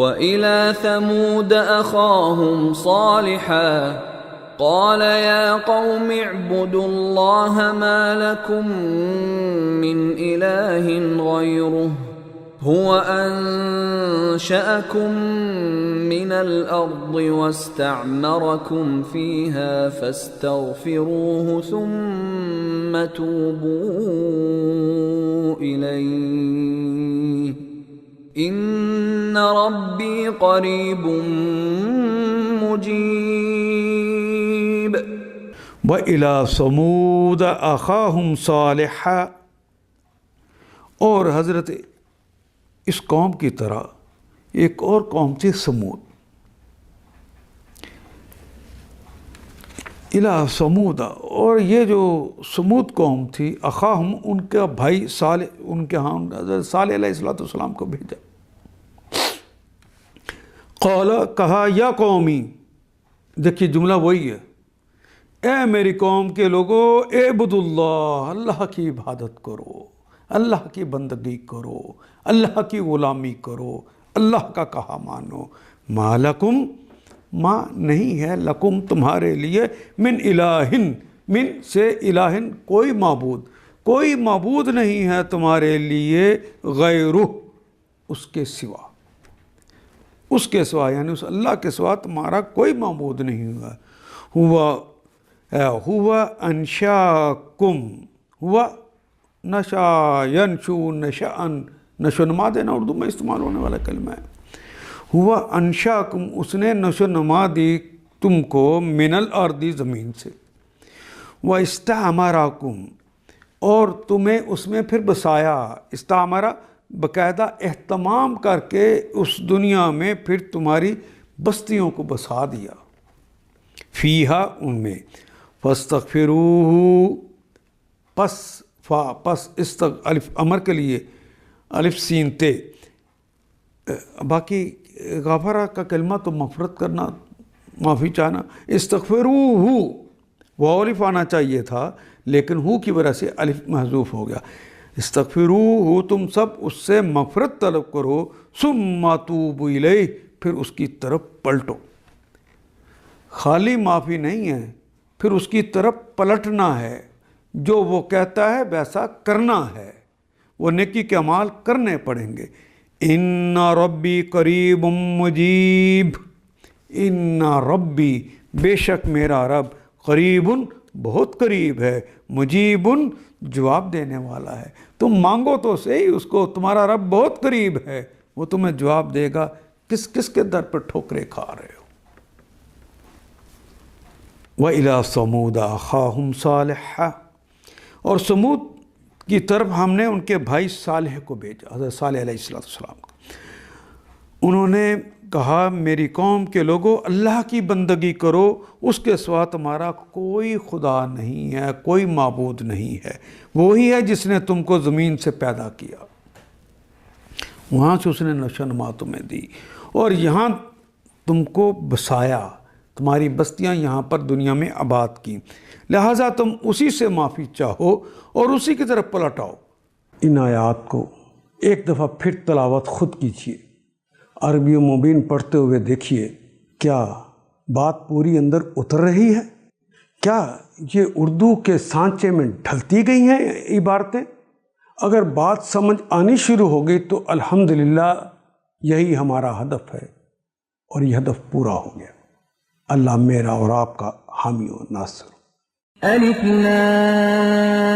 وَإِلَى ثَمُودَ أَخَاهُمْ صَالِحًا قَالَ يَا قَوْمِ اعْبُدُوا اللَّهَ مَا لَكُمْ مِنْ إِلَٰهٍ غَيْرُهُ هُوَ أَنشَأَكُم مِّنَ الْأَرْضِ وَاسْتَعْمَرَكُمْ فِيهَا فَاسْتَغْفِرُوهُ ثُمَّ تُوبُوا إِلَيْهِ إِنَّ رَبِّي قَرِيبٌ مُّجِيبٌ۔ وَإِلَى ثَمُودَ أَخَاهُمْ صَالِحًا، اور حضرت اس قوم کی طرح ایک اور قوم تھی سمود۔ الہ سمود، اور یہ جو سمود قوم تھی، اخاہم ان کا بھائی صالح، ان کے ہاں حضرت صالح علیہ السلام کو بھیجا۔ قال، کہا، یا قومی، دیکھیے جملہ وہی ہے، اے میری قوم کے لوگوں، اعبدوا اللہ، اللہ کی عبادت کرو، اللہ کی بندگی کرو، اللہ کی غلامی کرو، اللہ کا کہا مانو۔ ما لکم، ما نہیں ہے، لکم تمہارے لیے، من الہ، من سے الہ کوئی معبود نہیں ہے تمہارے لیے، غیرہ اس کے سوا، یعنی اس اللہ کے سوا تمہارا کوئی معبود نہیں ہوا۔ ہوا انشاکم، ہوا نشا ینشو نشأن، نشو نما دینا اردو میں استعمال ہونے والا کلمہ ہے۔ ہوا انشاکم، اس نے نشو نما دی تم کو، من الارض زمین سے، واستعمرکم، اور تمہیں اس میں پھر بسایا، استعمرہ باقاعدہ اہتمام کر کے اس دنیا میں پھر تمہاری بستیوں کو بسا دیا، فیہا ان میں، فاستغفروہ، پس الف امر کے لیے الف سین تے، باقی غفرہ کا کلمہ تو مغفرت کرنا، معافی چاہنا، استغفروہ وہ الف آنا چاہیے تھا لیکن ہو کی وجہ سے الف محذوف ہو گیا۔ استغفروہ، تم سب اس سے مغفرت طلب کرو، ثم توبوا الیہ، پھر اس کی طرف پلٹو۔ خالی معافی نہیں ہے، پھر اس کی طرف پلٹنا ہے، جو وہ کہتا ہے ویسا کرنا ہے، وہ نیکی کے اعمال کرنے پڑیں گے۔ ان ربی قریب مجیب، ان ربی بے شک میرا رب، قریب بہت قریب ہے، مجیب جواب دینے والا ہے۔ تم مانگو تو صحیح اس کو، تمہارا رب بہت قریب ہے، وہ تمہیں جواب دے گا۔ کس کے در پر ٹھوکریں کھا رہے ہو؟ وَإِلَى ثَمُودَ أَخَاهُمْ صَالِحًا، اور سمود کی طرف ہم نے ان کے بھائی صالح کو بھیجا، حضرت صالح علیہ السلام کو۔ انہوں نے کہا، میری قوم کے لوگوں، اللہ کی بندگی کرو، اس کے سوا تمہارا کوئی خدا نہیں ہے، کوئی معبود نہیں ہے، وہی ہے جس نے تم کو زمین سے پیدا کیا، وہاں سے اس نے نشو و نما تمہیں دی، اور یہاں تم کو بسایا، تمہاری بستیاں یہاں پر دنیا میں آباد کی، لہٰذا تم اسی سے معافی چاہو اور اسی کی طرف پلٹ آؤ۔ ان آیات کو ایک دفعہ پھر تلاوت خود کیجیے، عربی و مبین پڑھتے ہوئے دیکھیے، کیا بات پوری اندر اتر رہی ہے؟ کیا یہ اردو کے سانچے میں ڈھلتی گئی ہیں عبارتیں؟ اگر بات سمجھ آنی شروع ہو گئی تو الحمدللہ یہی ہمارا ہدف ہے، اور یہ ہدف پورا ہو گیا۔ اللہ میرا اور آپ کا حامی و ناصر۔ الف لام